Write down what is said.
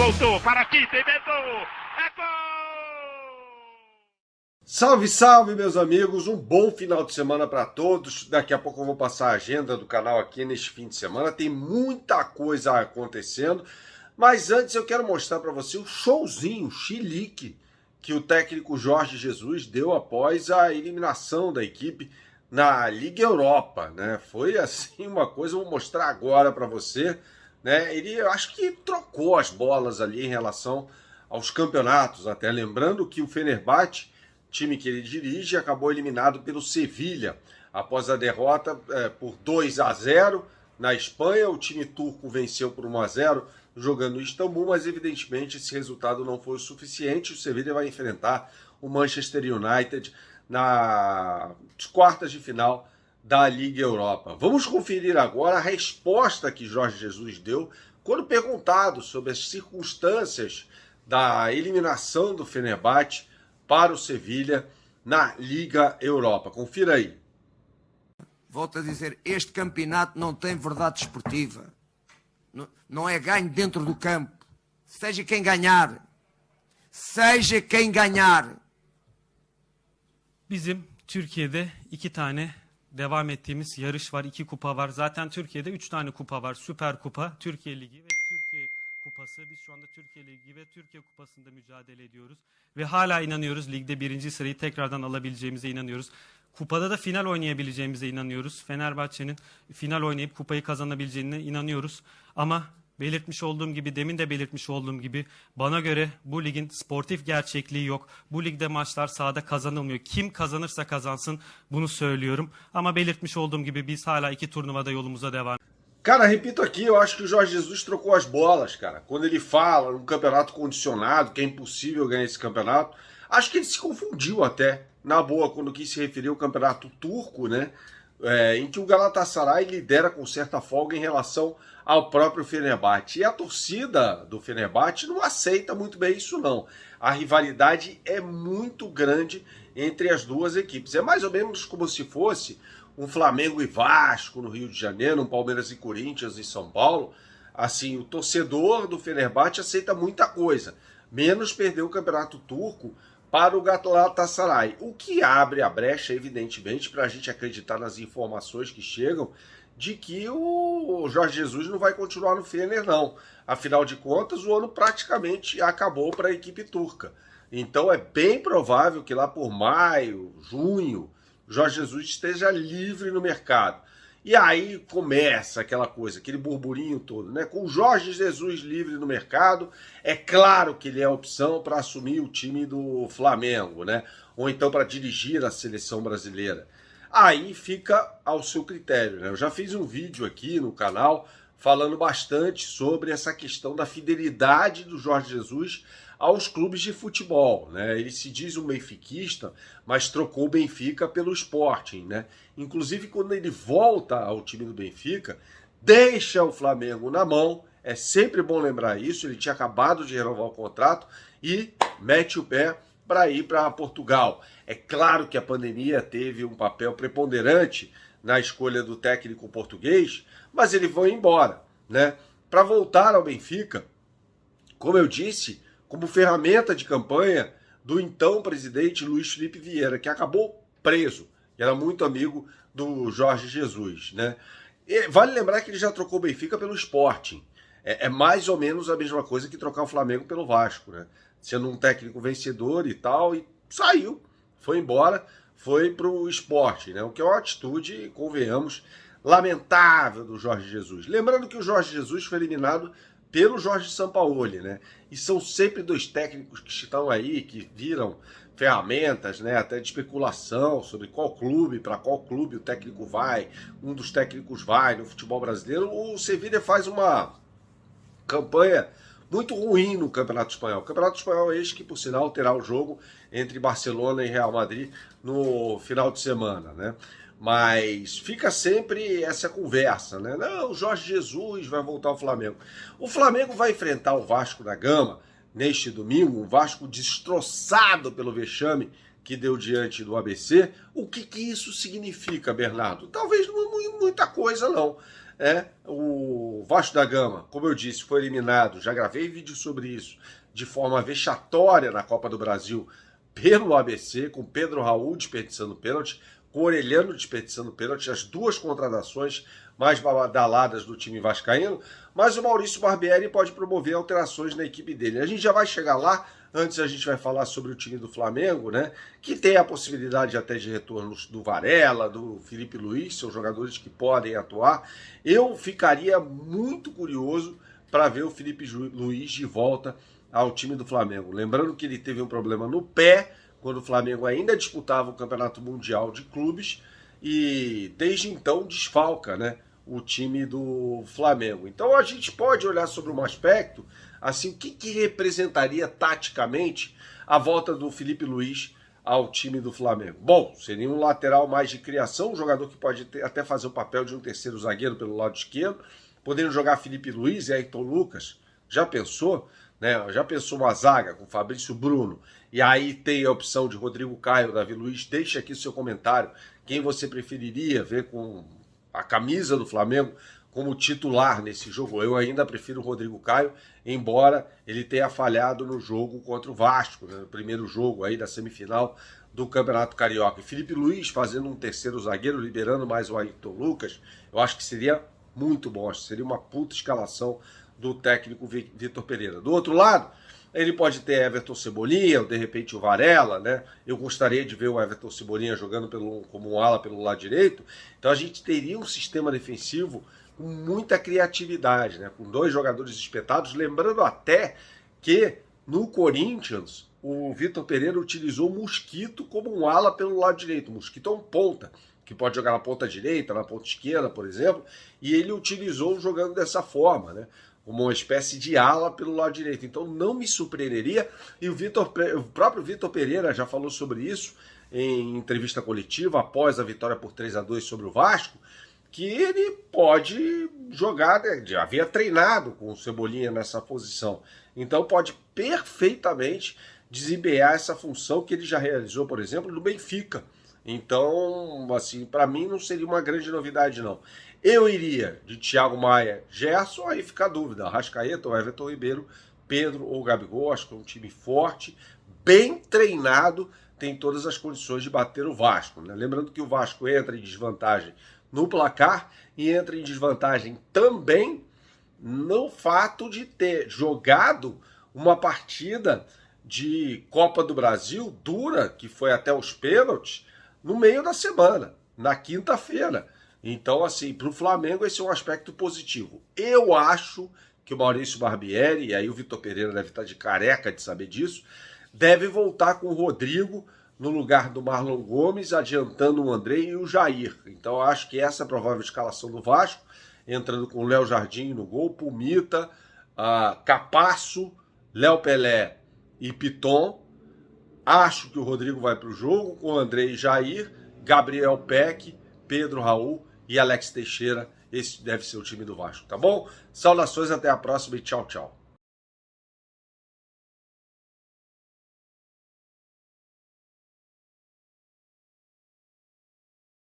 voltou para aqui, tem Beto. É gol! Salve, salve, meus amigos. Um bom final de semana para todos. Daqui a pouco eu vou passar a agenda do canal aqui neste fim de semana. Tem muita coisa acontecendo. Mas antes eu quero mostrar para você o showzinho, o chilique, que o técnico Jorge Jesus deu após a eliminação da equipe na Liga Europa, né? Foi assim uma coisa, eu vou mostrar agora para você, né? Ele, eu acho que trocou as bolas ali em relação aos campeonatos, até lembrando que o Fenerbahçe, time que ele dirige, acabou eliminado pelo Sevilha após a derrota por 2-0 na Espanha. O time turco venceu por 1-0 jogando em Istambul, mas evidentemente esse resultado não foi o suficiente. O Sevilha vai enfrentar o Manchester United nas quartas de final da Liga Europa. Vamos conferir agora a resposta que Jorge Jesus deu quando perguntado sobre as circunstâncias da eliminação do Fenerbahçe para o Sevilha na Liga Europa. Confira aí. Volto a dizer, este campeonato não tem verdade desportiva. Não é ganho dentro do campo. Seja quem ganhar. Seja quem ganhar. Bizim Türkiye'de 2 tane devam ettiğimiz yarış var, 2 kupa var. Zaten Türkiye'de 3 tane kupa var. Süper Kupa, Türkiye Ligi ve Türkiye Kupası. Biz şu anda Türkiye Ligi ve Türkiye Kupası'nda mücadele ediyoruz. Ve hala inanıyoruz, ligde 1. sırayı tekrardan alabileceğimize inanıyoruz. Kupada da final oynayabileceğimize inanıyoruz. Fenerbahçe'nin final oynayıp kupayı kazanabileceğine inanıyoruz. Ama belirtmiş olduğum gibi, demin de belirtmiş olduğum gibi bana göre bu ligin sportif gerçekliği yok. Bu ligde maçlar sahada kazanılmıyor. Kim kazanırsa kazansın bunu söylüyorum. Ama belirtmiş olduğum gibi biz hala 2 turnuvada yolumuza devam. Cara, repito aqui, eu acho que o Jorge Jesus trocou as bolas, cara. Quando ele fala num campeonato condicionado, que é impossível ganhar esse campeonato, acho que ele se confundiu até, na boa, quando quis se referir ao campeonato turco, né? Em que o Galatasaray lidera com certa folga em relação ao próprio Fenerbahçe. E a torcida do Fenerbahçe não aceita muito bem isso, não. A rivalidade é muito grande entre as duas equipes. É mais ou menos como se fosse um Flamengo e Vasco no Rio de Janeiro, um Palmeiras e Corinthians em São Paulo. Assim, o torcedor do Fenerbahçe aceita muita coisa, menos perder o campeonato turco para o Galatasaray, o que abre a brecha, evidentemente, para a gente acreditar nas informações que chegam de que o Jorge Jesus não vai continuar no Fener, não. Afinal de contas, o ano praticamente acabou para a equipe turca. Então é bem provável que lá por maio, junho, Jorge Jesus esteja livre no mercado. E aí começa aquela coisa, aquele burburinho todo, né? Com o Jorge Jesus livre no mercado, é claro que ele é a opção para assumir o time do Flamengo, né? Ou então para dirigir a seleção brasileira. Aí fica ao seu critério, né? Eu já fiz um vídeo aqui no canal falando bastante sobre essa questão da fidelidade do Jorge Jesus aos clubes de futebol, né? Ele se diz um benfiquista, mas trocou o Benfica pelo Sporting, né? Inclusive, quando ele volta ao time do Benfica, deixa o Flamengo na mão, é sempre bom lembrar isso, ele tinha acabado de renovar o contrato e mete o pé para ir para Portugal. É claro que a pandemia teve um papel preponderante na escolha do técnico português, mas ele foi embora, né? Para voltar ao Benfica, como eu disse, como ferramenta de campanha do então presidente Luiz Felipe Vieira, que acabou preso, que era muito amigo do Jorge Jesus, né? E vale lembrar que ele já trocou o Benfica pelo Sporting. É mais ou menos a mesma coisa que trocar o Flamengo pelo Vasco, né? Sendo um técnico vencedor e tal, e saiu, foi embora, foi para o Sporting, né? O que é uma atitude, convenhamos, lamentável do Jorge Jesus. Lembrando que o Jorge Jesus foi eliminado pelo Jorge Sampaoli, né? E são sempre dois técnicos que estão aí, que viram ferramentas, né, até de especulação sobre qual clube, para qual clube o técnico vai, um dos técnicos vai no futebol brasileiro. O Sevilha faz uma campanha muito ruim no Campeonato Espanhol. O Campeonato Espanhol é este que, por sinal, terá o jogo entre Barcelona e Real Madrid no final de semana, né? Mas fica sempre essa conversa, né? Não, o Jorge Jesus vai voltar ao Flamengo. O Flamengo vai enfrentar o Vasco da Gama neste domingo, um Vasco destroçado pelo vexame que deu diante do ABC. O que isso significa, Bernardo? Talvez não muita coisa, não. O Vasco da Gama, como eu disse, foi eliminado, já gravei vídeo sobre isso, de forma vexatória na Copa do Brasil pelo ABC, com Pedro Raul desperdiçando pênalti, com Orelhano desperdiçando pênalti, as duas contratações mais badaladas do time vascaíno, mas o Maurício Barbieri pode promover alterações na equipe dele. A gente já vai chegar lá. Antes a gente vai falar sobre o time do Flamengo, né? Que tem a possibilidade até de retorno do Varela, do Felipe Luiz, são jogadores que podem atuar. Eu ficaria muito curioso para ver o Felipe Luiz de volta ao time do Flamengo. Lembrando que ele teve um problema no pé, quando o Flamengo ainda disputava o Campeonato Mundial de Clubes, e desde então desfalca, né, o time do Flamengo. Então a gente pode olhar sobre um aspecto, assim, o que representaria taticamente a volta do Felipe Luiz ao time do Flamengo? Bom, seria um lateral mais de criação, um jogador que pode até fazer o papel de um terceiro zagueiro pelo lado esquerdo, podendo jogar Felipe Luiz e Ayrton Lucas. Já pensou? Né? Já pensou uma zaga com Fabrício Bruno? E aí tem a opção de Rodrigo Caio, Davi Luiz. Deixa aqui o seu comentário. Quem você preferiria ver com a camisa do Flamengo como titular nesse jogo? Eu ainda prefiro o Rodrigo Caio, embora ele tenha falhado no jogo contra o Vasco, né, no primeiro jogo aí da semifinal do Campeonato Carioca. E Felipe Luiz fazendo um terceiro zagueiro, liberando mais o Ayrton Lucas, eu acho que seria muito bom, acho que seria uma puta escalação do técnico Vitor Pereira. Do outro lado, ele pode ter Everton Cebolinha, ou de repente o Varela, né? Eu gostaria de ver o Everton Cebolinha jogando como um ala pelo lado direito. Então a gente teria um sistema defensivo com muita criatividade, né? Com dois jogadores espetados. Lembrando até que no Corinthians o Vitor Pereira utilizou o Mosquito como um ala pelo lado direito. O Mosquito é um ponta, que pode jogar na ponta direita, na ponta esquerda, por exemplo, e ele utilizou jogando dessa forma, né? Como uma espécie de ala pelo lado direito. Então não me surpreenderia, e o próprio Vitor Pereira já falou sobre isso em entrevista coletiva após a vitória por 3-2 sobre o Vasco, que ele pode jogar, né? Já havia treinado com o Cebolinha nessa posição, então pode perfeitamente desempenhar essa função que ele já realizou, por exemplo, no Benfica. Então, assim, para mim não seria uma grande novidade, não. Eu iria de Thiago Maia, Gerson, aí fica a dúvida, Arrascaeta ou Everton Ribeiro, Pedro ou Gabigol. Acho que é um time forte, bem treinado, tem todas as condições de bater o Vasco, né? Lembrando que o Vasco entra em desvantagem no placar e entra em desvantagem também no fato de ter jogado uma partida de Copa do Brasil dura, que foi até os pênaltis, no meio da semana, na quinta-feira. Então, assim, para o Flamengo esse é um aspecto positivo. Eu acho que o Maurício Barbieri, e aí o Vitor Pereira deve estar de careca de saber disso, deve voltar com o Rodrigo no lugar do Marlon Gomes, adiantando o André e o Jair. Então, eu acho que essa é a provável escalação do Vasco, entrando com o Léo Jardim no gol, Pumita, Capasso, Léo Pelé e Piton. Acho que o Rodrigo vai para o jogo com o André e Jair, Gabriel Peck, Pedro Raul e Alex Teixeira. Esse deve ser o time do Vasco, tá bom? Saudações, até a próxima e tchau, tchau.